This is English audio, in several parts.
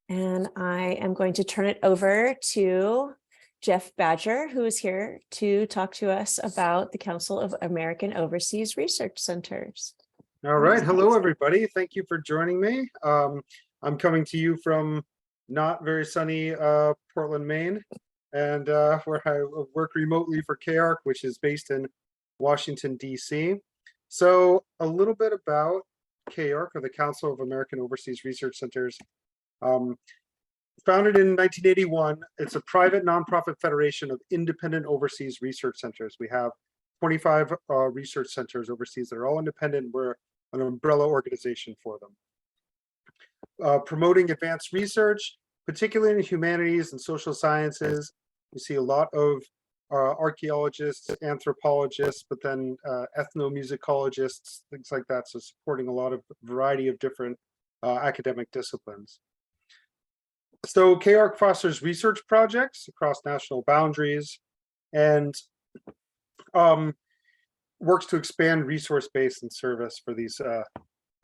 And I am going to turn it over to Jeff Badger, who is here to talk to us about the Council of American Overseas Research Centers. All right. Hello, everybody. Thank you for joining me. I'm coming to you from not very sunny Portland, Maine, and where I work remotely for CAORC, which is based in Washington, D.C. So a little bit about CAORC, or the Council of American Overseas Research Centers. Founded in 1981, it's a private nonprofit federation of independent overseas research centers. We have 25 research centers overseas that are all independent. We're an umbrella organization for them. Promoting advanced research, particularly in humanities and social sciences. You see a lot of archaeologists, anthropologists, but then ethnomusicologists, things like that. So supporting a lot of variety of different academic disciplines. So CAORC fosters research projects across national boundaries and works to expand resource base and service for these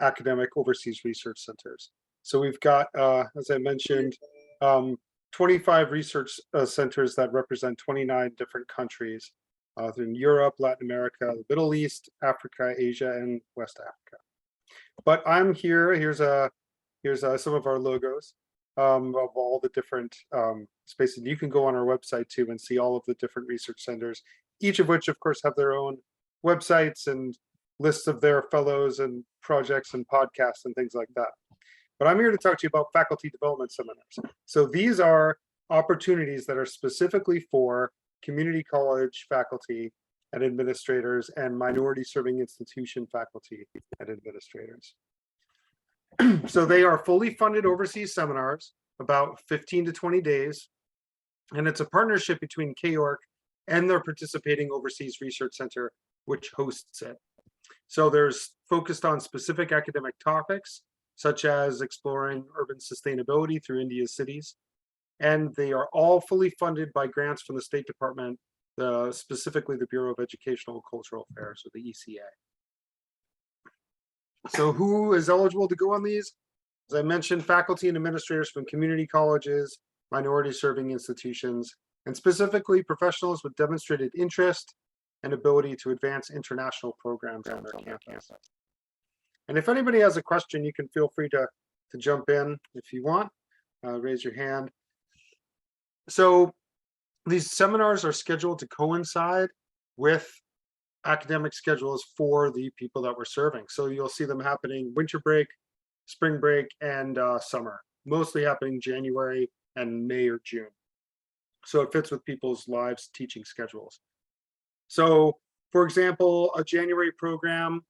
academic overseas research centers. So we've got, as I mentioned, 25 research centers that represent 29 different countries in Europe, Latin America, the Middle East, Africa, Asia, and West Africa. But I'm here. Here's some of our logos of all the different spaces. You can go on our website too and see all of the different research centers, each of which, of course, have their own websites and lists of their fellows and projects and podcasts and things like that. But I'm here to talk to you about faculty development seminars. So these are opportunities that are specifically for community college faculty and administrators and minority serving institution faculty and administrators. So they are fully funded overseas seminars, about 15 to 20 days. And it's a partnership between CAORC and their participating overseas research center, which hosts it. So there's focused on specific academic topics, such as exploring urban sustainability through India's cities. And they are all fully funded by grants from the State Department, specifically the Bureau of Educational and Cultural Affairs, or the ECA. So who is eligible to go on these? As I mentioned, faculty and administrators from community colleges, minority serving institutions, and specifically professionals with demonstrated interest and ability to advance international programs on their campus. And if anybody has a question, you can feel free to jump in if you want, raise your hand. So these seminars are scheduled to coincide with academic schedules for the people that we're serving. So you'll see them happening winter break, spring break, and summer, mostly happening January and May or June. So it fits with people's lives teaching schedules. So for example, a January program,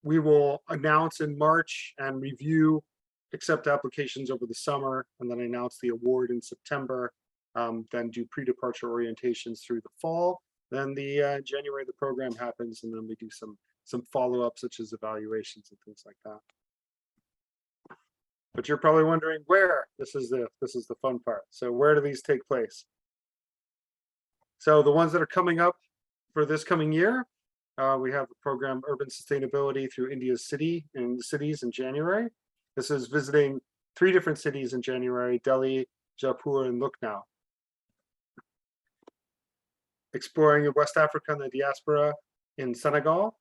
we will announce in March and review, accept applications over the summer, and then announce the award in September, then do pre-departure orientations through the fall. Then the January, the program happens, and then we do some follow-up, such as evaluations and things like that. But you're probably wondering where. This is the fun part. So where do these take place? So the ones that are coming up for this coming year, we have the program Urban Sustainability through India's cities in January. This is visiting 3 different cities in January: Delhi, Jaipur, and Lucknow. Exploring West Africa and the diaspora in Senegal,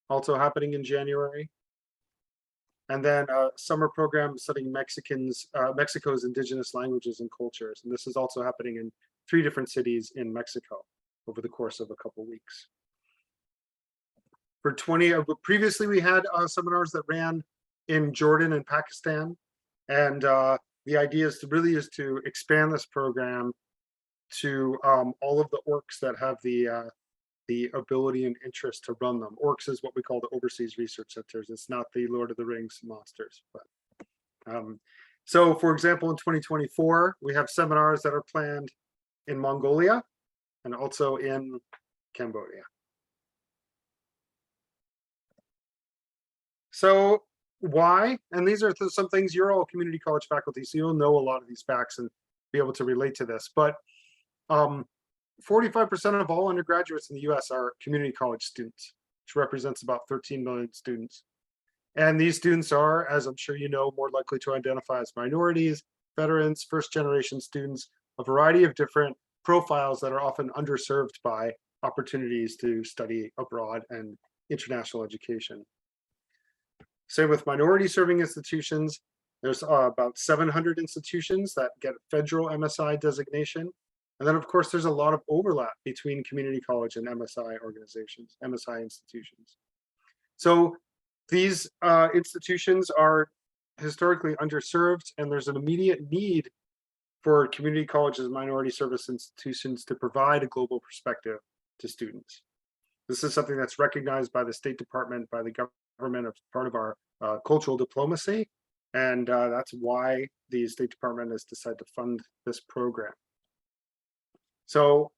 also happening in January. And then a summer program studying Mexico's indigenous languages and cultures. And this is also happening in 3 different cities in Mexico over the course of a couple weeks. For previously we had seminars that ran in Jordan and Pakistan. And the idea is to expand this program to all of the ORCs that have the ability and interest to run them. ORCs is what we call the overseas research centers. It's not the Lord of the Rings monsters. But so, for example, in 2024, we have seminars that are planned in Mongolia and also in Cambodia. So why? And these are some things, you're all community college faculty, so you'll know a lot of these facts and be able to relate to this. But 45% of all undergraduates in the US are community college students, which represents about 13 million students. And these students are, as I'm sure you know, more likely to identify as minorities, veterans, first-generation students, a variety of different profiles that are often underserved by opportunities to study abroad and international education. Same with minority serving institutions. There's about 700 institutions that get federal MSI designation. And then of course, there's a lot of overlap between community college and MSI organizations, MSI institutions. So these institutions are historically underserved, and there's an immediate need for community colleges and minority service institutions to provide a global perspective to students. This is something that's recognized by the State Department, by the government, as part of our cultural diplomacy. And that's why the State Department has decided to fund this program. So,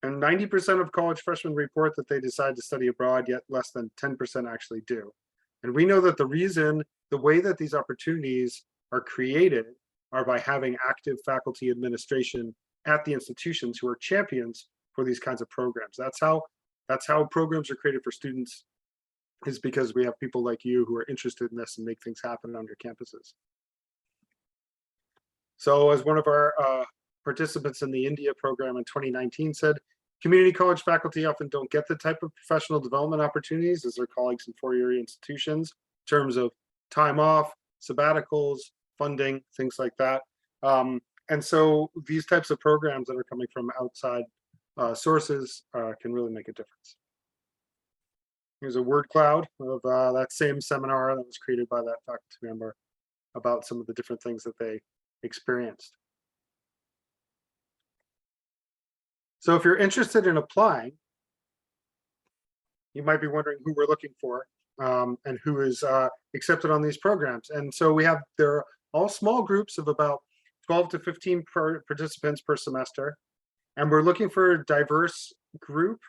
and 90% of college freshmen report that they decide to study abroad, yet less than 10% actually do. And we know that the way that these opportunities are created are by having active faculty administration at the institutions who are champions for these kinds of programs. That's how programs are created for students, is because we have people like you who are interested in this and make things happen on your campuses. So as one of our participants in the India program in 2019 said, community college faculty often don't get the type of professional development opportunities as their colleagues in four-year institutions in terms of time off, sabbaticals, funding, things like that. And so these types of programs that are coming from outside sources can really make a difference. Here's a word cloud of that same seminar that was created by that faculty member about some of the different things that they experienced. So if you're interested in applying, you might be wondering who we're looking for and who is accepted on these programs. And so they're all small groups of about 12 to 15 participants per semester. And we're looking for a diverse group,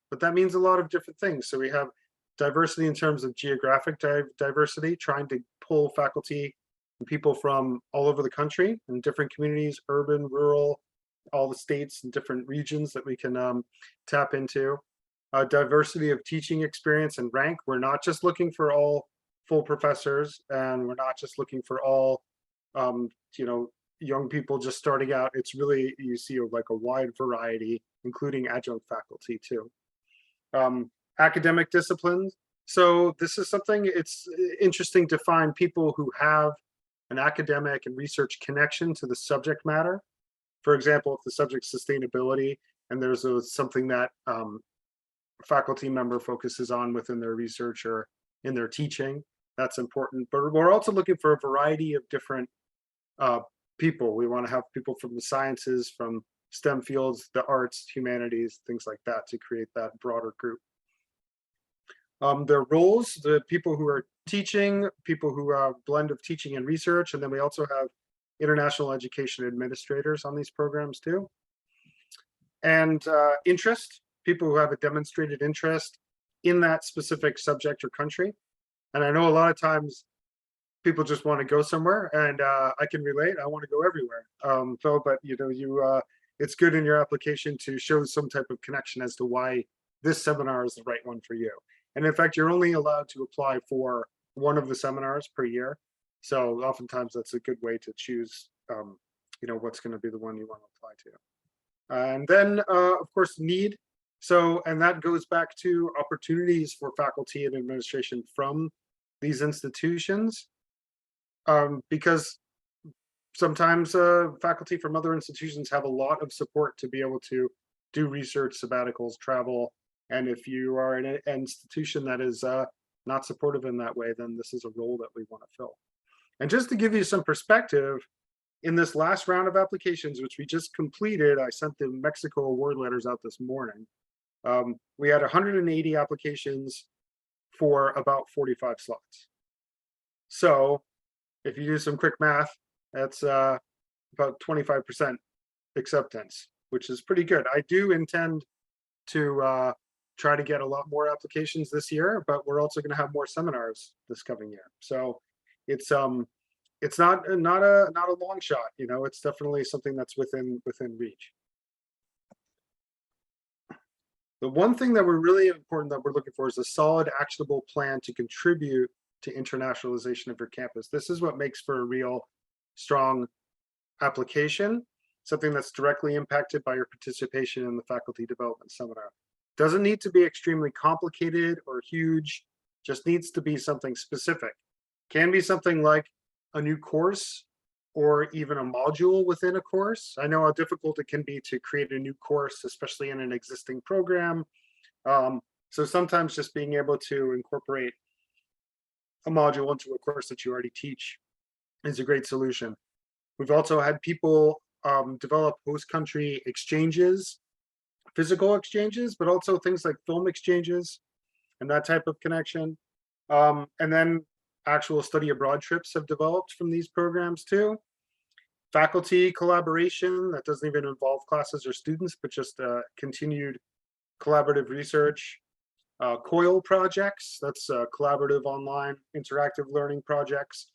but that means a lot of different things. So we have diversity in terms of geographic diversity, trying to pull faculty and people from all over the country in different communities, urban, rural, all the states and different regions that we can tap into. Diversity of teaching experience and rank. We're not just looking for all full professors, and we're not just looking for all young people just starting out. It's really, you see like a wide variety, including adjunct faculty too. Academic disciplines. So this is something, it's interesting to find people who have an academic and research connection to the subject matter. For example, if the subject's sustainability and there's something that a faculty member focuses on within their research or in their teaching, that's important. But we're also looking for a variety of different people. We want to have people from the sciences, from STEM fields, the arts, humanities, things like that, to create that broader group. Their roles, the people who are teaching, people who are a blend of teaching and research, and then we also have international education administrators on these programs too. And interest, people who have a demonstrated interest in that specific subject or country. And I know a lot of times people just want to go somewhere, and I can relate. I want to go everywhere. But it's good in your application to show some type of connection as to why this seminar is the right one for you. And in fact, you're only allowed to apply for one of the seminars per year. So oftentimes that's a good way to choose, what's going to be the one you want to apply to. And then, of course, need. So, and that goes back to opportunities for faculty and administration from these institutions, because sometimes faculty from other institutions have a lot of support to be able to do research, sabbaticals, travel. And if you are in an institution that is not supportive in that way, then this is a role that we want to fill. And just to give you some perspective, in this last round of applications, which we just completed, I sent the Mexico award letters out this morning. We had 180 applications for about 45 slots. So if you do some quick math, that's about 25% acceptance, which is pretty good. I do intend to try to get a lot more applications this year, but we're also going to have more seminars this coming year. So it's not a long shot, it's definitely something that's within reach. The one thing that we're really important that we're looking for is a solid, actionable plan to contribute to internationalization of your campus. This is what makes for a real strong application, something that's directly impacted by your participation in the faculty development seminar. Doesn't need to be extremely complicated or huge, just needs to be something specific. Can be something like a new course or even a module within a course. I know how difficult it can be to create a new course, especially in an existing program. So sometimes just being able to incorporate a module into a course that you already teach is a great solution. We've also had people develop host country exchanges, physical exchanges, but also things like film exchanges and that type of connection. And then actual study abroad trips have developed from these programs too. Faculty collaboration that doesn't even involve classes or students, but just continued collaborative research. COIL projects, that's collaborative online interactive learning projects,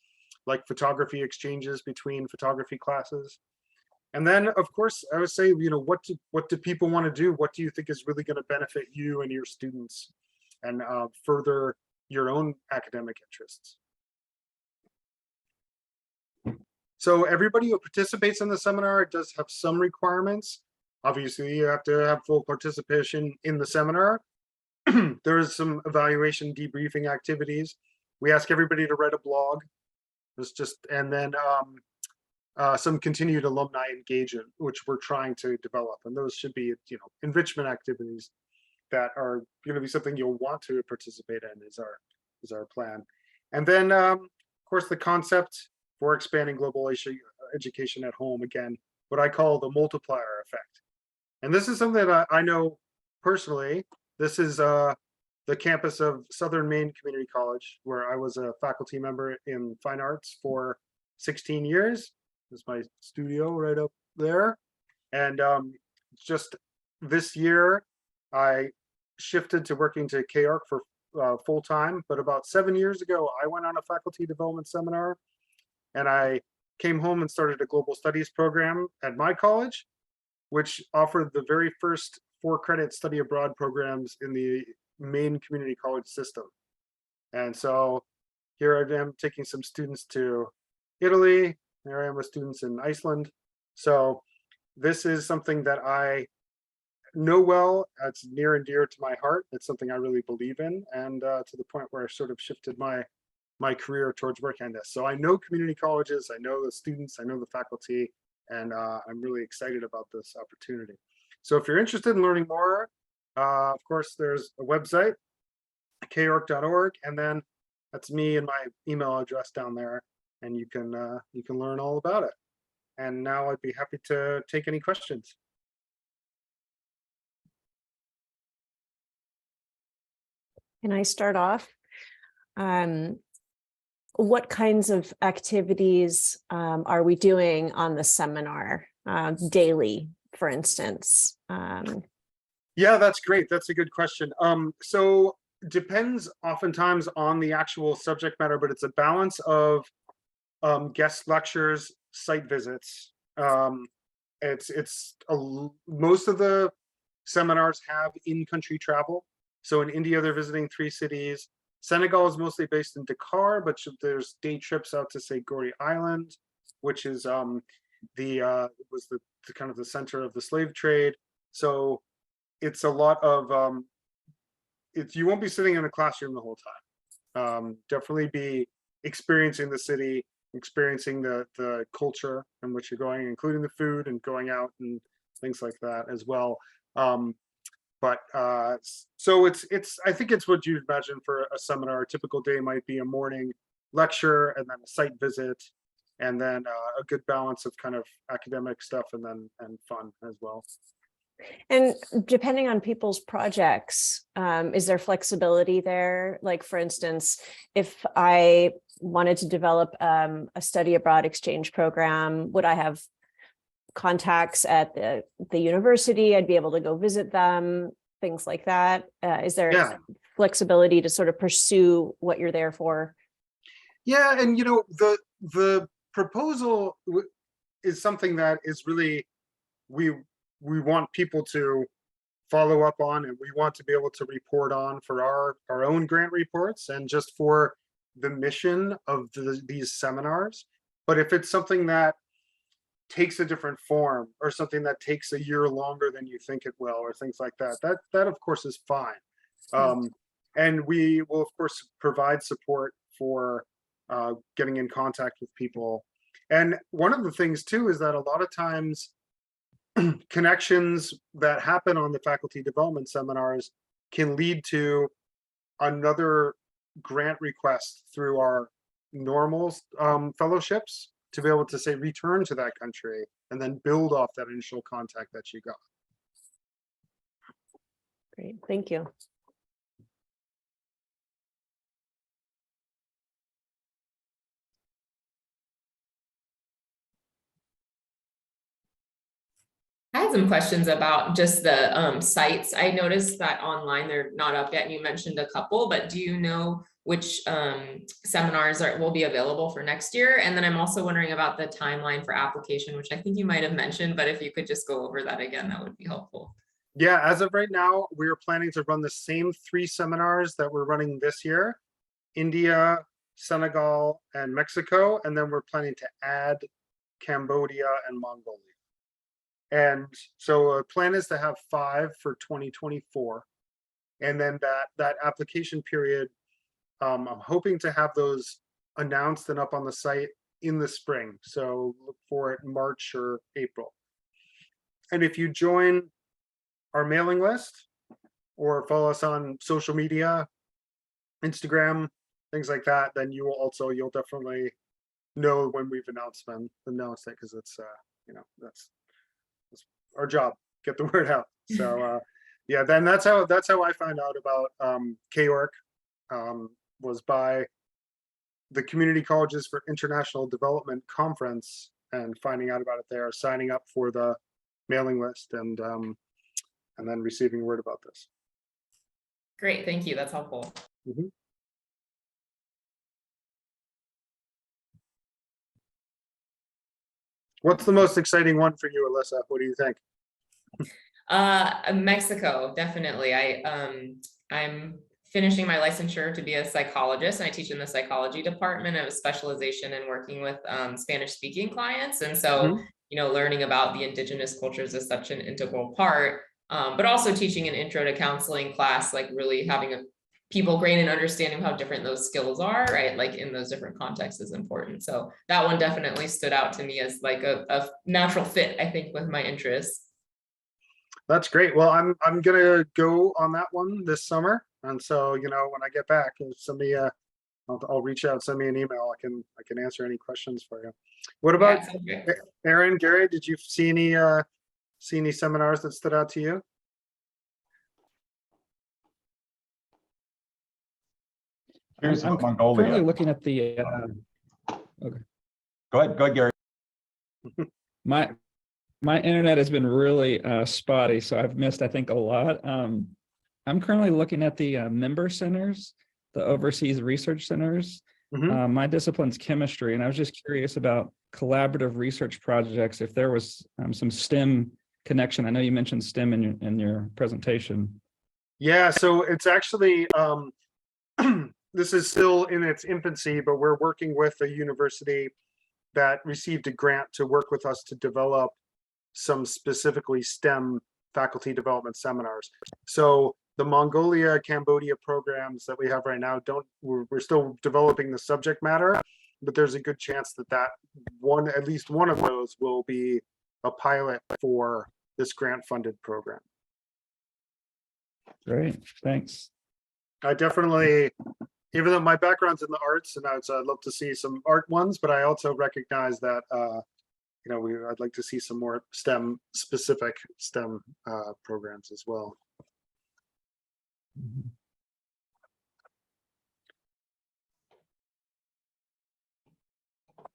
like photography exchanges between photography classes. And then, of course, I would say, you know, what do people want to do? What do you think is really going to benefit you and your students and further your own academic interests? So everybody who participates in the seminar does have some requirements. Obviously, you have to have full participation in the seminar. There is some evaluation debriefing activities. We ask everybody to write a blog. It's just, and then some continued alumni engagement, which we're trying to develop. And those should be, you know, enrichment activities that are going to be something you'll want to participate in is our plan. And then, of course, the concept for expanding global education at home, again, what I call the multiplier effect. And this is something that I know personally. This is the campus of Southern Maine Community College, where I was a faculty member in fine arts for 16 years. This is my studio right up there. And just this year, I shifted to working to CAORC for full time. But about 7 years ago, I went on a faculty development seminar, and I came home and started a global studies program at my college, which offered the very first 4-credit study abroad programs in the Maine community college system. And so here I am taking some students to Italy. Here I am with students in Iceland. So this is something that I know well. It's near and dear to my heart. It's something I really believe in, and to the point where I sort of shifted my career towards working on this. So I know community colleges, I know the students, I know the faculty, and I'm really excited about this opportunity. So if you're interested in learning more, of course, there's a website, caorc.org, and then that's me and my email address down there, and you can learn all about it. And now I'd be happy to take any questions. Can I start off? What kinds of activities are we doing on the seminar daily, for instance? Yeah, that's great. That's a good question. So depends oftentimes on the actual subject matter, but it's a balance of guest lectures, site visits. Most of the seminars have in-country travel. So in India, they're visiting 3 cities. Senegal is mostly based in Dakar, but there's day trips out to, say, Gorée Island, which is was the kind of the center of the slave trade. So it's a lot of you won't be sitting in a classroom the whole time. Definitely be experiencing the city, experiencing the culture in which you're going, including the food and going out and things like that as well. So I think it's what you'd imagine for a seminar. A typical day might be a morning lecture and then a site visit, and then a good balance of kind of academic stuff and fun as well. And depending on people's projects, is there flexibility there? Like, for instance, if I wanted to develop a study abroad exchange program, would I have contacts at the university? I'd be able to go visit them, things like that. Is there flexibility to sort of pursue what you're there for? Yeah, and you know, the proposal is something that is really we want people to follow up on, and we want to be able to report on for our own grant reports, and just for the mission of these seminars. But if it's something that takes a different form, or something that takes a year longer than you think it will, or things like that, that of course is fine. And we will of course provide support for getting in contact with people. And one of the things too is that a lot of times connections that happen on the faculty development seminars can lead to another grant request through our normal fellowships, to be able to say return to that country and then build off that initial contact that you got. Great, thank you. I had some questions about just the sites. I noticed that online they're not up yet, and you mentioned a couple, but do you know which seminars will be available for next year? And then I'm also wondering about the timeline for application, which I think you might have mentioned, but if you could just go over that again, that would be helpful. Yeah, as of right now, we're planning to run the same 3 seminars that we're running this year: India, Senegal, and Mexico. And then we're planning to add Cambodia and Mongolia. And so a plan is to have 5 for 2024. And then that application period, I'm hoping to have those announced and up on the site in the spring. So look for it in March or April. And if you join our mailing list or follow us on social media, Instagram, things like that, then you'll definitely know when we've announced it, because it's that's our job, get the word out. So yeah, then that's how I found out about CAORC, was by the Community Colleges for International Development Conference, and finding out about it there, signing up for the mailing list, and then receiving word about this. Great, thank you, that's helpful. What's the most exciting one for you, Alyssa? What do you think? Mexico, definitely. I'm finishing my licensure to be a psychologist, and I teach in the psychology department. I have a specialization in working with Spanish speaking clients. And so, learning about the indigenous cultures is such an integral part, but also teaching an intro to counseling class, like really having people gain an understanding of how different those skills are, right? Like in those different contexts is important. So that one definitely stood out to me as like a natural fit, I think, with my interests. That's great. Well, I'm gonna go on that one this summer, and so when I get back, send me I'll reach out, send me an email. I can answer any questions for you. What about Aaron, Gary? Did you see any seminars that stood out to you? Here's I'm Mongolia. currently looking at the. Okay. Go ahead, Gary. My internet has been really spotty, so I've missed, I think, a lot. I'm currently looking at the member centers, the overseas research centers. My discipline's chemistry, and I was just curious about collaborative research projects, if there was some STEM connection. I know you mentioned STEM in your presentation. Yeah, so it's actually this is still in its infancy, but we're working with a university that received a grant to work with us to develop some specifically STEM faculty development seminars. So the Mongolia, Cambodia programs that we have right now, we're still developing the subject matter, but there's a good chance that at least one of those will be a pilot for this grant funded program. Great, thanks. I definitely, even though my background's in the arts, and I'd love to see some art ones, but I also recognize that I'd like to see some more specific STEM programs as well.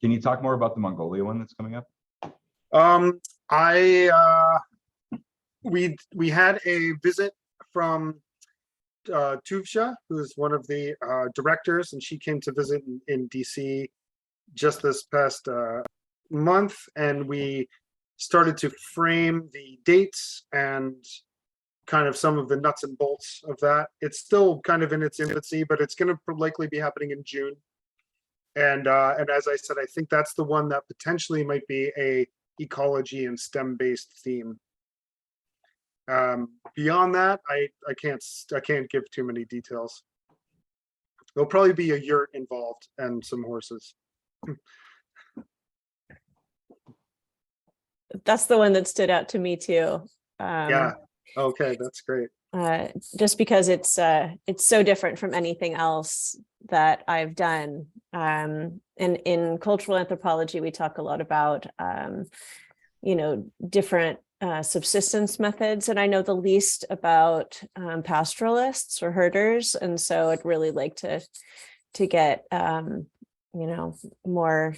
Can you talk more about the Mongolia one that's coming up? We had a visit from Tuvsha, who's one of the directors, and she came to visit in DC just this past month, and we started to frame the dates and kind of some of the nuts and bolts of that. It's still kind of in its infancy, but it's going to likely be happening in June And as I said, I think that's the one that potentially might be a ecology and STEM based theme. Beyond that, I can't give too many details. There'll probably be a yurt involved and some horses. That's the one that stood out to me too. Yeah. Okay, that's great. Just because it's so different from anything else that I've done. And in cultural anthropology, we talk a lot about, different subsistence methods. And I know the least about pastoralists or herders. And so I'd really like to get, more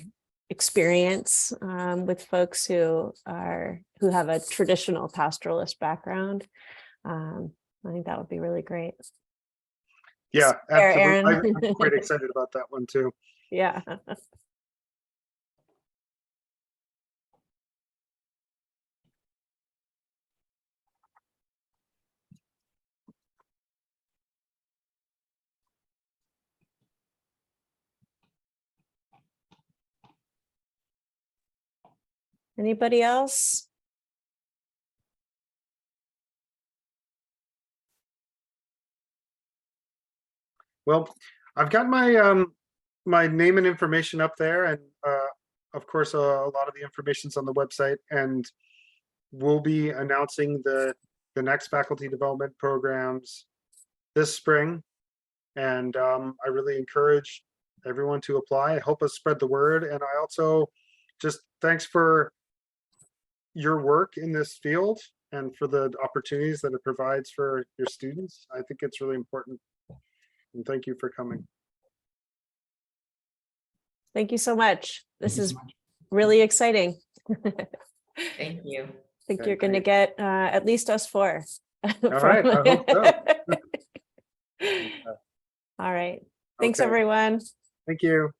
experience with folks who have a traditional pastoralist background. I think that would be really great. Yeah, Aaron. absolutely. I'm quite excited about that one too. Yeah. Anybody else? Well, I've got my my name and information up there, and of course a lot of the information's on the website, and we'll be announcing the next faculty development programs this spring. And I really encourage everyone to apply. I hope us spread the word. And I also just thanks for your work in this field and for the opportunities that it provides for your students. I think it's really important. And thank you for coming. Thank you so much. This Thank you is so much. really exciting. Thank you. I think Okay, you're going to great. get at least us four. All right, I hope so. All right. Thanks, Okay, everyone. thank you.